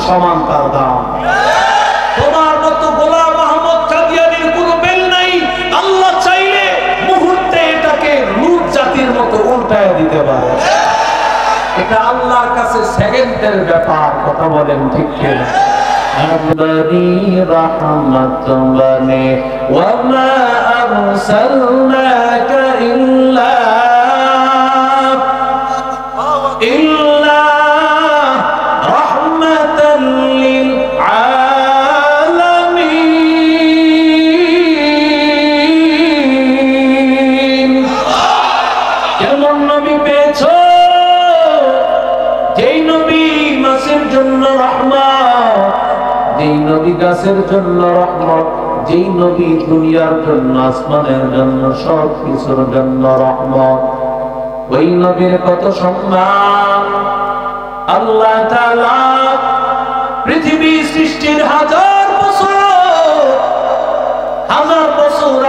সমান তার দাম। তোমার মতো গোলাম আহমদ কাদিয়ানীর কোনো বেল নাই। আল্লাহ চাইলে মুহূর্তে এটাকে লুট জাতির মতো উল্টায় দিতে পারে। এটা আল্লাহর কাছে সেকেন্ডের ব্যাপার। কথা বলেন ঠিক কিনা? আল্লাহি রাহমাত বানে ওয়া মা আরসালনাকা ইল্লা রাহমাতাল লিল আলামিন। কেমন নবী পেয়েছো? যেই নবী মাছের জন্য রহমত, যেই নবী গাছের জন্য রহমত, যেই নবী দুনিয়ার জন্য আসমানের জন্য সব কিছুর জন্য রহমত, ওই নবীর কত সম্মান। আল্লাহ তাআলা পৃথিবী সৃষ্টির হাজার বছর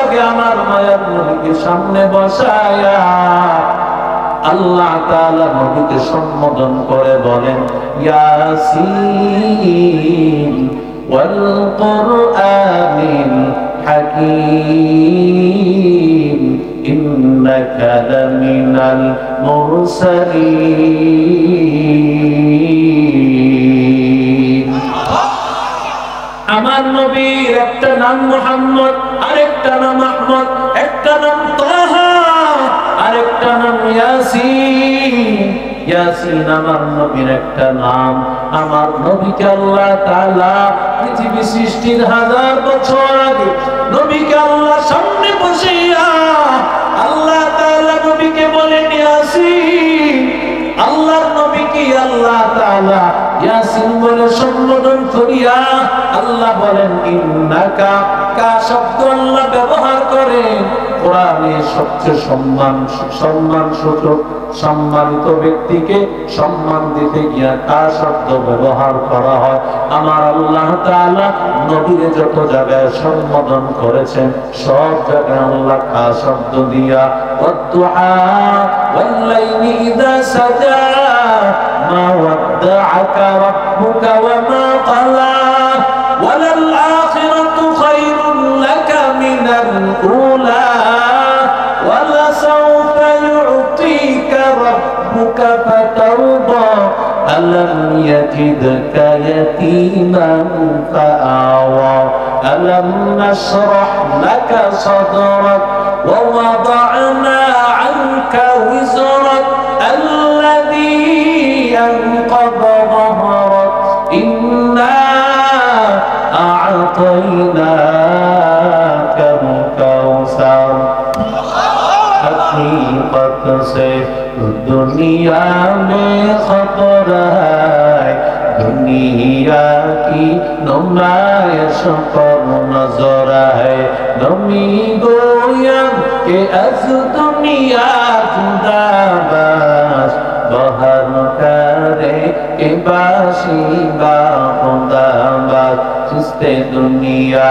আগে আমার মায়ার নবীকে সামনে বসায়া আল্লাহ তাআলা নবীকে সম্বোধন করে বলেন, ইয়াসিন ওয়াল কুরআনিল হাকীম ইন্নাকা লামিনাল মুরসালিন। আমার নবীর একটা নাম মুহাম্মদ, আরেকটা নাম আহমদ, একটা নাম তাহা, আরেকটা নাম ইয়াসিন। ইয়াসিন আমার নবীর একটা নাম। আমার নবীকে আল্লাহ তাআলা পৃথিবী সৃষ্টির হাজার বছর আগে নবীকে আল্লাহ সামনে বসিয়া আল্লাহ তাআলা নবীকে বলেন ইয়াসিন। আল্লাহর নবী কি আল্লাহ তাআলা ইয়াসিন বলে সম্বোধন করিয়া আল্লাহ বলেন ইন্নাকা, কা শব্দ আল্লাহ ব্যবহার করেন কোরআনে সবচেয়ে সম্মানসূচক সম্মানিত ব্যক্তিকে সম্মান দিতে গিয়া কা শব্দ ব্যবহার করা হয়। আমার আল্লাহ তাআলা নবীরে যত জায়গায় সম্বোধন করেছেন সব জায়গায় আল্লাহ কা শব্দ দিয়া ওয়াদুহা ওয়াল্লাইলি ইযা সাজা মা ওয়াদ্দাআকা রাব্বুকা ওয়া মা ক্বালা ওয়ালাল আখিরাতু খায়রুন লাকা মিনাল উলা ওয়ালাসাউফা ইউতিকা রাব্বুকা ফাতারদা আলাম ইয়াজিদকা ইয়াতীমান ফাআওয়া আলাম নাশরাহ লাকা সাদরাক ওয়া ওয়াদা'না আনকা ওয়িজরাক আল্লাযী আনকাযা যহরাক ইন্না আ'তাইনাকাল কাউসার। हकीकत से दुनिया में खबर है, दुनिया की नुमाइश पर नजर है। नमी गोया के अज दुनिया जुदा बस बहर करे के बाशी बा खुदा बस जिसते दुनिया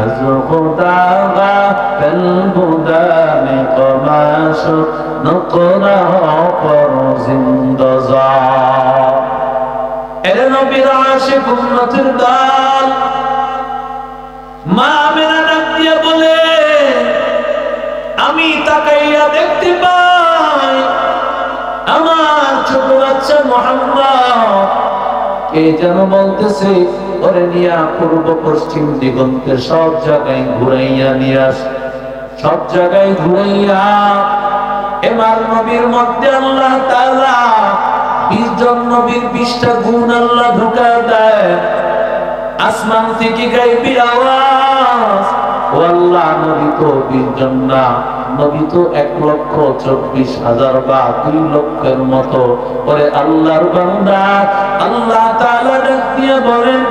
अज खुदा बा कल खुदा में कमाश नकरा पर जिंदजा। এরে নবীর আশিক উম্মতের দল মা আমিনা ডাক দিয়ে বলে, আমি তাকাইয়া দেখতে পাই আমার ছোট বাচ্চা মুহাম্মদ কে যেন বলতেছে, ওরে নিয়া পূর্ব পশ্চিম দিগন্তে সব জায়গায় ঘুরাইয়া নিয়ে আস, সব জায়গায় ঘুরাইয়া। এবার নবীর মধ্যে আল্লাহ তাআলা 20 জন নবীর 20টা গুণ আল্লাহ ঢুকা দেয়। আসমান থেকে গায়বী আওয়াজ, ও আল্লাহ নবী তো 20 জন না, নবী তো 1,24,000 বা 2 লক্ষের মতো। পরে আল্লাহর বান্দা আল্লাহ তাআলা ডাক দিয়ে বলেন,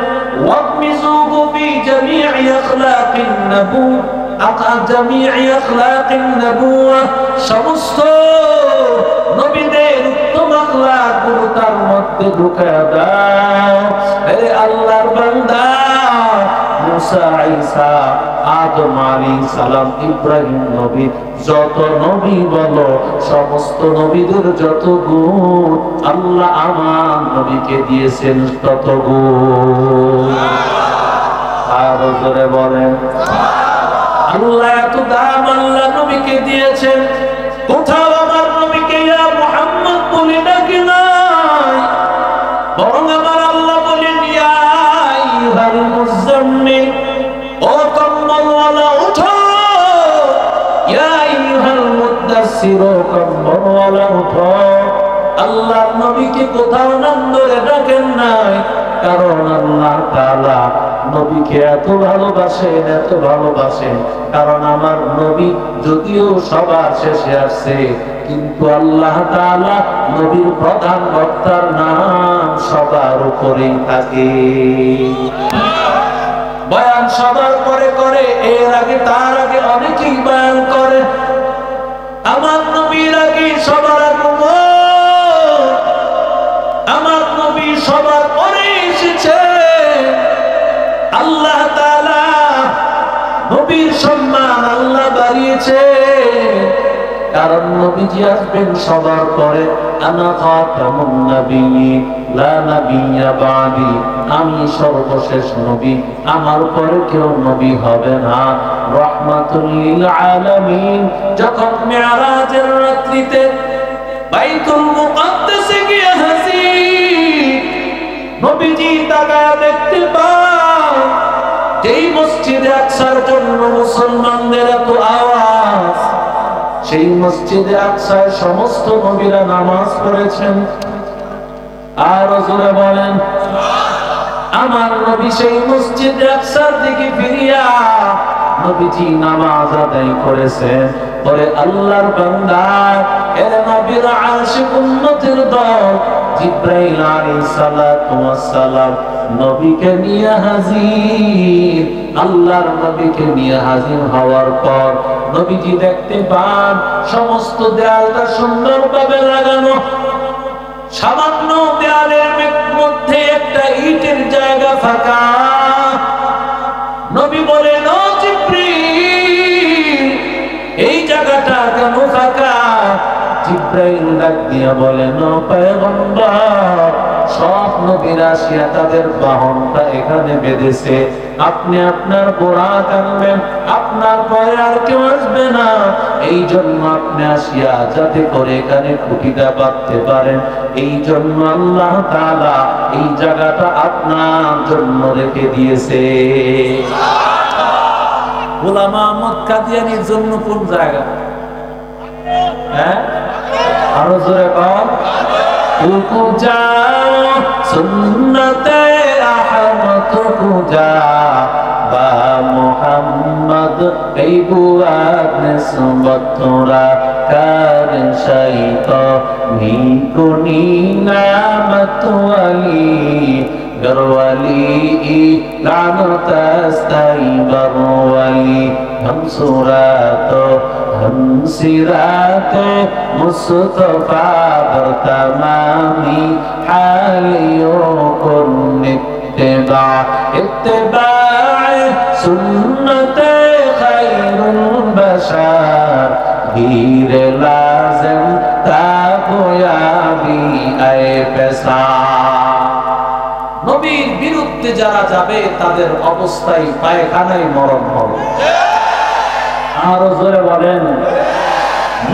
ওয়াকমিজুহু ফি জামি'i আখলাকিন নাবুওয়া, জামি'i আখলাকিন নাবুওয়া, সমস্ত নবীদের উত্তম আখলাকগুলো তার মধ্যে ঢুকায়া দাও। হে আল্লাহর বান্দা মুসা, ঈসা, আদম আলাইহিস সালাম, ইব্রাহিম নবী, যত নবী বলো সমস্ত নবীদের যত গুণ আল্লাহ আমার নবীকে দিয়েছেন তত গুণ। আরো জোরে বলেন আল্লাহ এত দাম আল্লাহ নবীকে দিয়েছেন। কোথাও আমার নবীকে ইয়া মুহাম্মদ বলে ডাকি নাই, বরং আমার আল্লাহ বলেন ইয়া আইয়ুহাল মুযাম্মিল, ও কম্বলওয়ালা উঠো, ইয়া আইয়ুহাল মুদ্দাসসির, ও কম্বলওয়ালা উঠো। আল্লাহ নবীকে কোথাও নাম ধরে ডাকেন নাই, কারণ আল্লাহ তাআলা নবীকে এত ভালোবাসেন, এত ভালোবাসেন। কারণ আমার নবী যদিও সবার শেষে আসছে, কিন্তু আল্লাহ তাআলা নবীর প্রধান বক্তার নাম সবার উপরেই থাকে। বয়ান সবার পরে করে, এর আগে তার আগে অনেকেই বয়ান করে, আমার নবীর আগে সবার আগমন, আমার নবী সবার পরে এসেছে। আল্লাহ তাআলা নবীর সম্মান আল্লাহ বাড়িয়েছে, কারণ নবীজি আসবেন সবার পরে। আনা খাতামুন নাবিয়্যিন লা নাবিয়্যা বাদি, আমি সর্বশেষ নবী, আমার পরে কেউ নবী হবে না। রাহমাতুল লিল আলামিন যখন মিরাজের রাত্রিতে বাইতুল মুকাদ্দাসে গিয়ে হাজির, নবীজি তাকায়া দেখতে পান যেই মসজিদে আকসার জন্য মুসলমানদের এত আওয়াজ, সেই মসজিদে আকসায় সমস্ত নবীরা নামাজ পড়েছেন। আর জোরে বলেন আমার নবী সেই মসজিদে আকসার দিকে ফিরিয়া নবীজি নামাজ আদায় করেছেন। পরে আল্লাহর বান্দা এর নবীর আশিক উম্মতের দল জিবরাইল আলাইহিস সালাতু ওয়াস সালাম নবীকে নিয়ে হাজির। আল্লাহর নবীকে নিয়ে হাজির হওয়ার পর নবীজি দেখতে পান সমস্ত দেয়ালটা সুন্দরভাবে লাগানো, সামান্য দেয়ালের মধ্যে একটা ইটের জায়গা ফাঁকা। নবী বলেন ও জিবরিল, এই জায়গাটা কেন ফাঁকা? জিবরাইল ডাক দিয়া বলেন ও পয়গম্বর, সব নবীরা আসিয়া তাদের বাহনটা এখানে বেঁধেছে, আপনি আপনার ঘোড়া টানবেন, আপনার পরে আর কেউ আসবে না, এই জন্য আপনি আসিয়া যাতে করে এখানে খুঁটিটা বাঁধতে পারেন, এই জন্য আল্লাহ তাআলা এই জায়গাটা আপনার জন্য রেখে দিয়েছে। গোলাম আহমদ কাদিয়ানীর জন্য কোন জায়গা? হ্যাঁ আরো জোরে কর, তুকু যা সুন্নতে আহমদ কুজা বা মুহাম্মদ এই বুয়াত নিসবত তোরা কার শাইত নিকুনি নামত ওয়ালি গরওয়ালি লানতাস্তাই বরওয়ালি हमसुरात हमसिरात मुस्तफा तमामी हालियों को इत्तिबा इत्तिबा सुन्नते खैरुल बशर हीर लाज़िम ताबयाबी ऐ पैसा। নবীর বিরুদ্ধে যারা যাবে তাদের অবস্থায় পায়খানায় মরণ হবে। আরো জোরে বলেন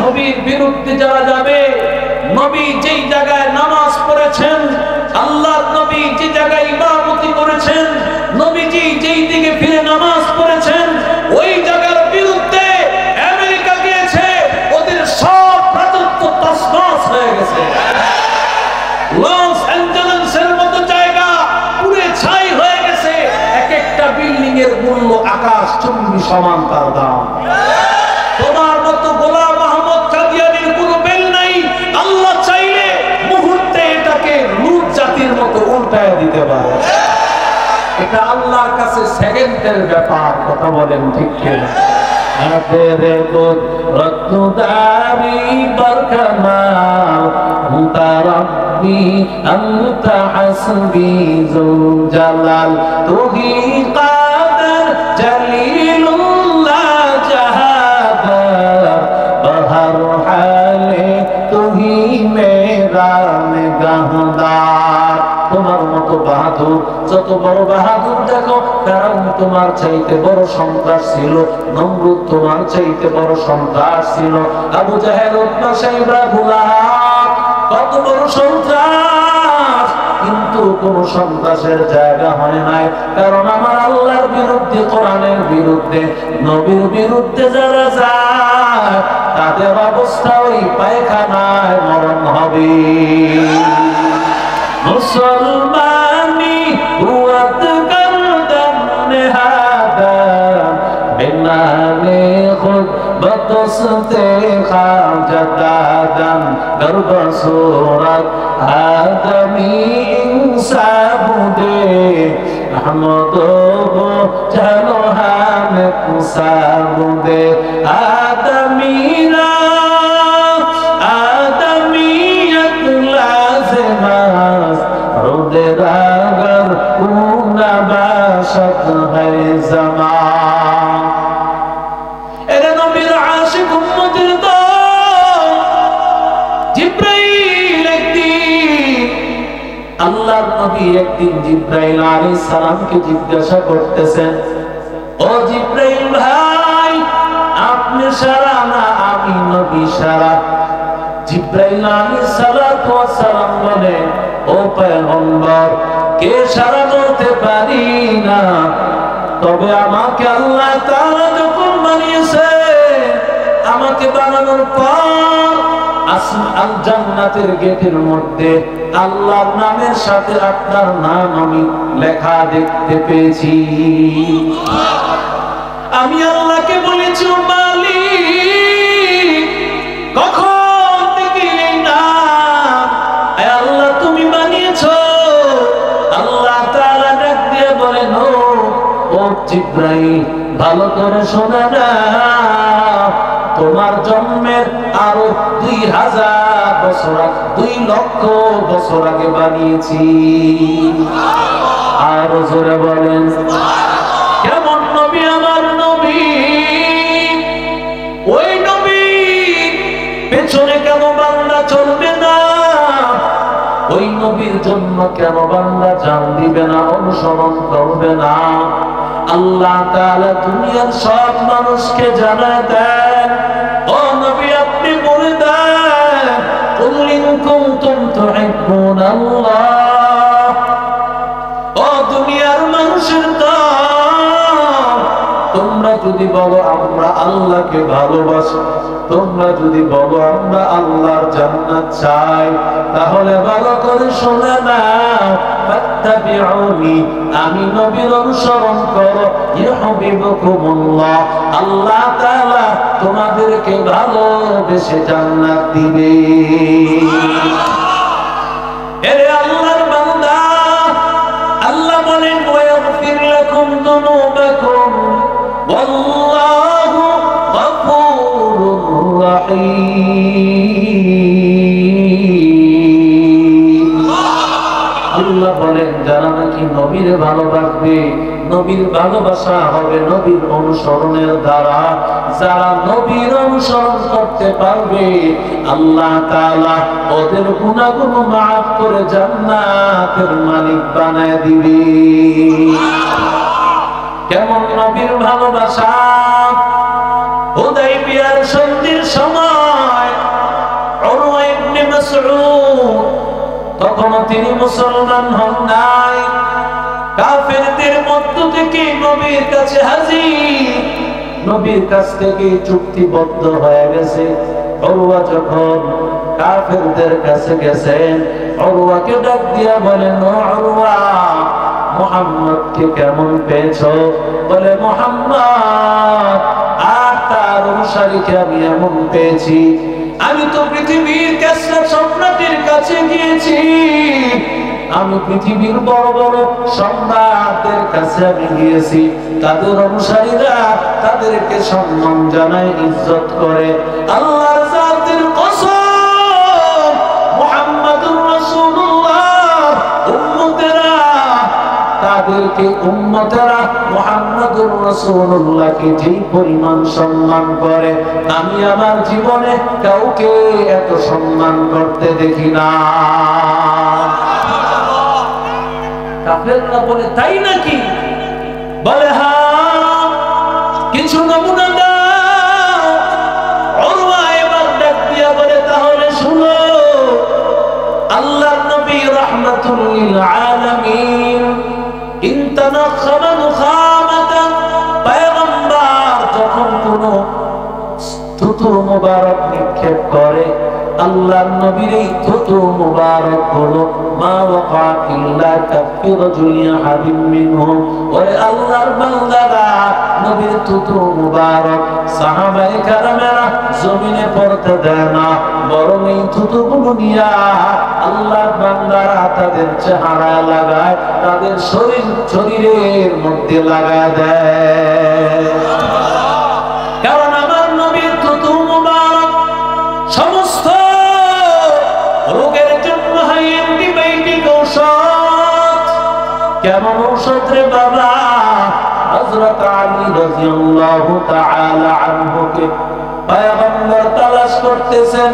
নবীর বিরুদ্ধে যারা যাবে, নবী যেই জায়গায় নামাজ পড়েছেন, আল্লাহর নবী যে জায়গায় ইমামতি করেছেন, নবীজি যেই দিকে ফিরে নামাজ পড়েছেন, ওই জায়গার বিরুদ্ধে আমেরিকা গিয়েছে, ওদের সব রাজত্ব তছনছ হয়ে গেছে। লস অ্যাঞ্জেলেসের মতো জায়গা পুরে ছাই হয়ে গেছে, এক একটা বিল্ডিং এর মূল্য আকাশ চুম্বি সমান তার দাম। তোমার মতো গোলাম আহমদ কাদিয়ানীর কোনো বেল নাই, আল্লাহ চাইলে মুহূর্তে এটাকে লুট জাতির মতো উল্টায় দিতে পারে। এটা আল্লাহর কাছে সেকেন্ডের ব্যাপার, কথা বলেন ঠিক কিনা? तेरे रत्नुदारी बरकमाल अंता रब्बी अंता हस्बी जुल जलाल तू ही कादर जलीलुल्लाह जहादर बहर हाले तू ही मेरा নিগাহদার। তোমার মতো বাহাদুর, যত বড় বাহাদুর দেখো, ফেরাউন তোমার চাইতে বড় সন্ত্রাস ছিল, নমরুদ তোমার চাইতে বড় সন্ত্রাস ছিল, আবু জাহেল, উতবা, সাইবা, গুলাব কত বড় সন্ত্রাস, কিন্তু কোন সন্ত্রাসের জায়গা হয় নাই। কারণ আমার আল্লাহর বিরুদ্ধে, কোরআনের বিরুদ্ধে, নবীর বিরুদ্ধে যারা যায় তাদের অবস্থা ওই পায়খানায় মরণ হবে। মুসলমানি হুয়াত করদন নেহাদা বিনানে খুদ বতসতে খাজাদাদন গর্ব সুরত আদমি ইনসাবুদে আহমদো চলো হাম কুসাবুদে আদমিরা আদমিয়ত লাজমাস রুদে রাগর কুনা বাশত है ज़मान। এরে নবীর আশিক উম্মতের দল, জিবরাইল একদিন, আল্লাহর নবী একদিন জিবরাইল আলাইহিস সালামকে জিজ্ঞাসা করতেছেন, ও জিবরাইল ভাই, আপনি সারা না আমি নবী সারা? জিবরাইল আলাইহিস সালাতু ওয়াস সালাম বলে, ও পয়গম্বর, কে সারা বলতে পারি না, তবে আমাকে আল্লাহ তাআলা যখন বানিয়েছে, আমাকে বানানোর পর আল জান্নাতের গেটের মধ্যে আল্লাহর নামের সাথে আপনার নাম আমি লেখা দেখতে পেয়েছি। আমি আল্লাহকে বলেছি, ও মালিক, কখন থেকে এই নাম আল্লাহ তুমি বানিয়েছো? আল্লাহ তাআলা ডাক দিয়ে বলেন, ও জিবরাইল, ভালো করে শোনো না, তোমার জন্মের আরো 2000 বছর, 2 লক্ষ বছর আগে বানিয়েছি। আর জোরে বলেন কেমন নবী আমার নবী, ওই নবী পেছনে কেন বান্দা চলবে না? ওই নবীর জন্য কেন বান্দা জান দিবে না, অনুসরণ করবে না? আল্লাহ তাআলা দুনিয়ার সব মানুষকে জানায় দেন, ও নবী আপনি বলে দেন, কুল ইন কুনতুম তুহিব্বুনাল্লাহ। ও দুনিয়ার মানুষের দল, তোমরা যদি বলো আমরা আল্লাহকে ভালোবাসি, তোমরা যদি বলো আমরা আল্লাহর জান্নাত চাই, তাহলে ভালো করে শুনে নাও, ফাত্তাবিউনি, আমি নবীর অনুসরণ করো, ইউহিব্বুকুমুল্লাহ, আল্লাহ তাআলা তোমাদেরকে ভালোবেসে জান্নাত দিবে। এরে আল্লাহর বান্দা, আল্লাহ বলেন, ওয়াগফির লাকুম যুনুবাকুম ওয়াল্লাহু গফুরুর রহিম। আল্লাহ বলেন, যারা নাকি নবীর ভালোবাসবে, নবীর ভালোবাসা হবে নবীর অনুসরণের দ্বারা, যারা নবীর অনুসরণ করতে পারবে, আল্লাহ তাআলা ওদের গুনাহগুলো মাফ করে জান্নাতের মালিক বানায় দিবে। কেমন নবীর ভালোবাসা? হুদায়বিয়ার সন্ধির সময় উরওয়া ইবনে মাসউদ, তখনও তিনি মুসলমান হন নাই, কাফেরদের মধ্য থেকে নবীর কাছে হাজির, নবীর কাছ থেকে চুক্তিবদ্ধ হয়ে গেছে। উরওয়া যখন কাফেরদের কাছে গেছেন, উরওয়াকে ডাক দিয়া বলেন, ও উরওয়া, মুহাম্মদকে কেমন পেয়েছো? বলে, মুহাম্মদ আর তার অনুসারীকে আমি এমন পেয়েছি, আমি তো পৃথিবীর কেসরা সম্রাটের কাছে গিয়েছি, আমি পৃথিবীর বড় বড় সম্রাটদের কাছে আমি গিয়েছি, তাদের অনুসারীরা তাদেরকে সম্মান জানায়, ইজ্জত করে। আল্লাহর জাতের কসম, মুহাম্মাদুর রাসূলুল্লাহ উম্মতেরা তাদেরকে, উম্মতেরা মুহাম্মাদুর রাসূলুল্লাহকে যে পরিমাণ সম্মান করে, আমি আমার জীবনে কাউকে এত সম্মান করতে দেখি না। পারেন না বলে, তাই নাকি? বলে হ্যাঁ, কিছু নমুনা দাও। উরওয়া এবার ডাক দিয়া বলে, তাহলে শুনো, আল্লাহর নবী রাহমাতুল লিল আলামিন ইনতানাখালা নুখামাতান, পয়গম্বর যখন কোনো থুতু মুবারক নিক্ষেপ করে, আল্লাহর নবীর এই থুতু মুবারক হলো মা ওয়াকা ইল্লা কাফি রাজুলিন হাবিব মিনহুম। ওরে আল্লাহর বান্দারা, নবীর থুতু মুবারক সাহাবায়ে কেরামেরা জমিনে পড়তে দেয় না, বরং এই থুতুগুলো নিয়া আল্লাহর বান্দারা তাদের চেহারায় লাগায়, তাদের শরীরের মধ্যে লাগায় দেয়। কারণ আমার নবীর থুতু মুবারক সমস্ত রোগের জন্য হাই অ্যান্টিবায়োটিক ঔষধ। কেমন ঔষধ রে বাবা? হযরত আলী রাদিয়াল্লাহু তাআলা আনহুকে পয়গম্বর তালাশ করতেছেন।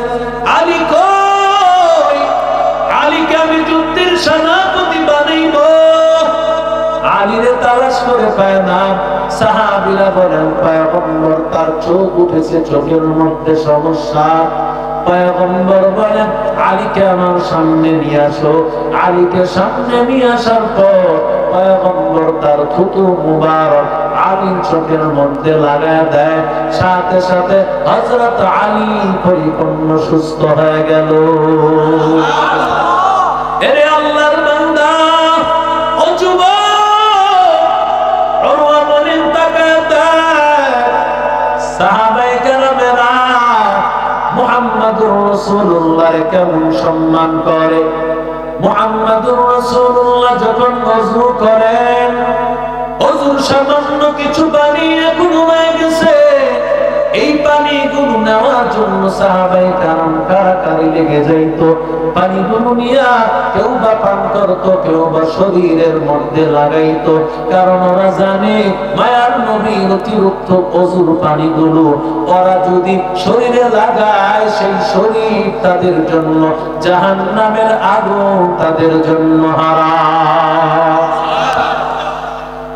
আলী কই? আলীকে আমি যুদ্ধের সেনাপতি বানাইব। আলীরে তালাশ করে পায় না। সাহাবীরা বলেন, পয়গম্বর তার চোখ উঠেছে, চোখের মধ্যে সমস্যা। পয়গম্বর বলেন, আলীকে আমার সামনে নিয়ে আসো। আলীকে সামনে নিয়ে আসার পর পয়গম্বর তার থুতু মুবারক আলীর চোখের মধ্যে লাগায় দেয়। সাথে সাথে হযরত আলী পরিপূর্ণ সুস্থ হয়ে গেল। এরে আল্লাহর বান্দা, ও যুবক, উরওয়া বলেন, তাকায় দেখ, সাহাবায়ে কেরামেরা মুহাম্মদুর রাসূলুল্লাহর কেমন সম্মান করে। মুহাম্মদুর রাসূলুল্লাহ যখন ওযু করেন, ওযুর সামান্য কিছু পানি এখন হয়ে গেছে, এই পানিগুলো নেওয়ার জন্য সাহাবায়ে কেরাম কারাকারি লেগে যাইতো। পানিগুলো নিয়া কেউ বা পান করতো, কেউ বা শরীরের মধ্যে লাগাইতো। কারণ ওরা জানে মায়ার নবীর অতিরিক্ত ওযুর পানিগুলো ওরা যদি শরীরে লাগায়, সেই শরীর তাদের জন্য জাহান্নামের আগুন, তাদের জন্য হারাম।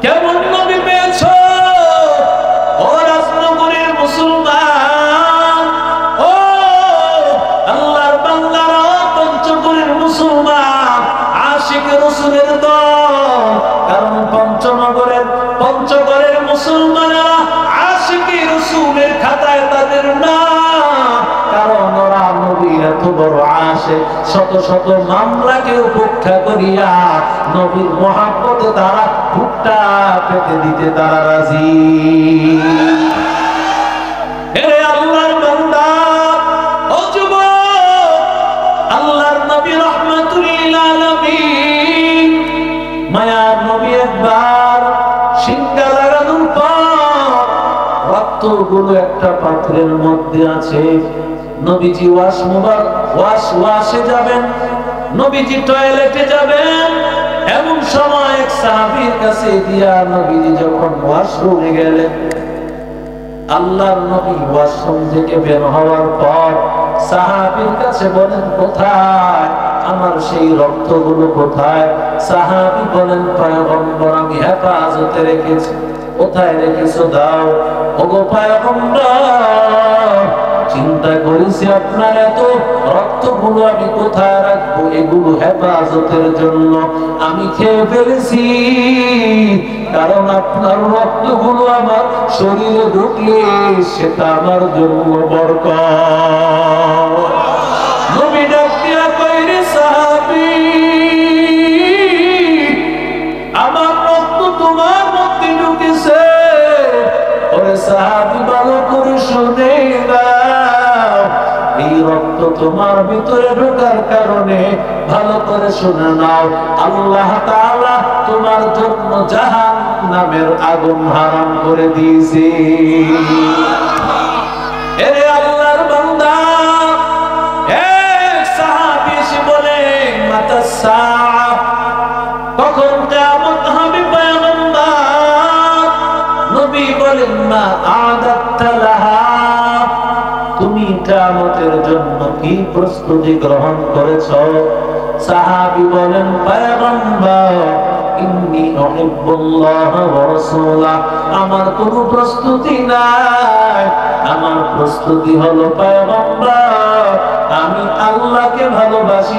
কেমন নবী পেয়েছো ও রাজনগরের মুসলমান, ও আল্লাহর বান্দারা, পঞ্চগড়ের মুসলমান, আশিক রাসূলের দল। কারণ পঞ্চগড়ের মুসলমানেরা আশিকি রাসূলের খাতায় তাদের নাম। কারণ ওরা নবীর এত বড় আশিক, শত শত মামলাকে উপেক্ষা করিয়া নবীর মহব্বতে তারা ভুট্টা পেতে দিতে তারা রাজি। এরে আল্লাহর বান্দা, ও যুবক, আল্লাহর নবী রাহমাতুল লিল আলামিন মায়ার নবী একবার সিংহা লাগানোর পর রক্তগুলো একটা পাত্রের মধ্যে আছে। নবীজি ওয়াশে যাবেন, নবীজি টয়লেটে যাবেন, এমন সময় এক সাহাবীর কাছে দিয়া নবীজি যখন ওয়াশরুমে গেলেন, আল্লাহর নবী ওয়াশরুম থেকে বের হওয়ার পর সাহাবীর কাছে বলেন, কোথায় আমার সেই রক্তগুলো, কোথায়? সাহাবী বলেন, পয়গম্বর আমি হেফাজতে রেখেছি। কোথায় রেখেছো? দাও। ওগো পয়গম্বর, চিন্তা করেছি আপনার এত রক্তগুলো আমি কোথায় রাখবো, এগুলো হেফাজতের জন্য আমি খেয়ে ফেলেছি। কারণ আপনার রক্তগুলো আমার শরীরে ঢুকলে সেটা আমার জন্য বরকত। নবী ডাক দিয়া কইরে, সাহাবী, আমার রক্ত তোমার মধ্যে ঢুকেছে। ওরে সাহাবী, ভালো করে শুনে নাও, এই রক্ত তোমার ভিতরে ঢোকার কারণে ভালো করে শুনে নাও, আল্লাহ তাআলা তোমার জন্য জাহান্নামের আগুন হারাম করে দিয়েছে। এরে আল্লাহর বান্দা, এক সাহাবী এসে বলে, মাতাস সাআ, কখন কিয়ামত হবে পয়গম্বর? নবী বলেন, মা আদাত্তা লাহা, তুমি কিয়ামতের জন্য কি প্রস্তুতি গ্রহণ করেছো? সাহাবী বলেন, পয়গম্বর, ইন্ন ইন্নী উহিব্বুল্লাহ ওয়া রাসূলাহ, আমার কোনো প্রস্তুতি নাই, আমার প্রস্তুতি হলো পয়গম্বর, আমি আল্লাহকে ভালোবাসি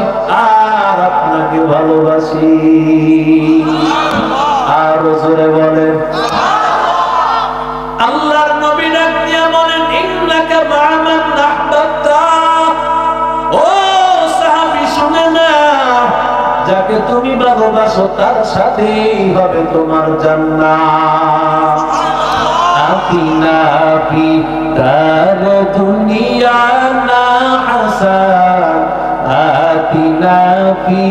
আর আপনাকে ভালোবাসি। আর জোরে বলেন আল্লাহর নবী ডাক দিয়া বলেন ইন্নাকা মা'মান আহবাবতা, ও সাহাবী শুনে না, যাকে তুমি ভালোবাসো তার সাথেই হবে তোমার জান্নাত। আতিনা ফি দার দুনিয়া না হাসান, আতিনা ফি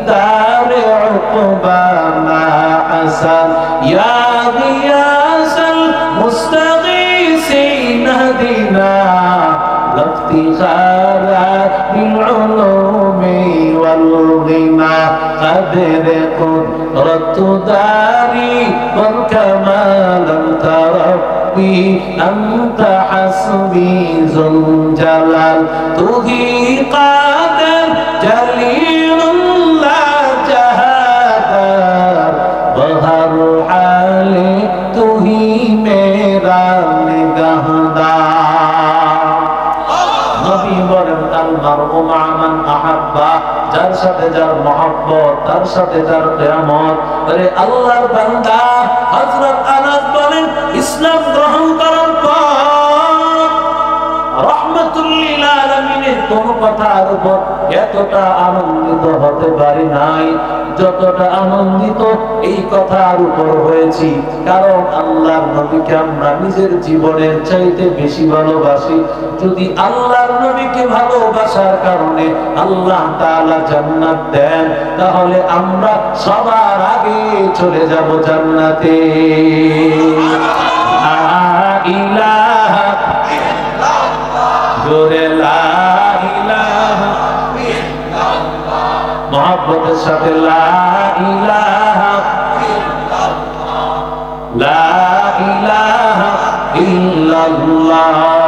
দার উকবা না হাসান, ইয়া গিয়াসাল মুস্তাগীসিন হাদিনা লাফতিখারা বিল উলুমি ওয়াল গিনা, قدر قدرت داري والكمال انت ربي انت حسبي ذو الجلال، تو ہی قادر جلیل لا جہادر، بہر حال تو ہی میرا نگہدار۔ নবী বলেন আল মারউ মা মান আহাব্বা, যার সাথে যার মহব্বত তার সাথে যার কিয়ামত। আরে আল্লাহর বান্দা হযরত আনাস বলেন ইসলাম গ্রহণ করার পর রাহমাতুল লিল আলামিনের কোন কথার উপর এতটা আনন্দিত হতে পারি নাই যতটা আনন্দিত এই কথার উপর হয়েছি, কারণ আল্লাহর নবীকে আমরা নিজের জীবনের চাইতে বেশি ভালোবাসি। যদি আল্লাহর নবীকে ভালোবাসার কারণে আল্লাহ তাআলা জান্নাত দেন, তাহলে আমরা সবার আগে চলে যাব জান্নাতে। লা ইলাহা ইল্লাল্লাহ, জোরে লা ইলাহা ইল্লাল্লাহ, মুহাব্বতের সাথে লা ইলাহা ইল্লাল্লাহ, লা ইলাহা ইল্লাল্লাহ।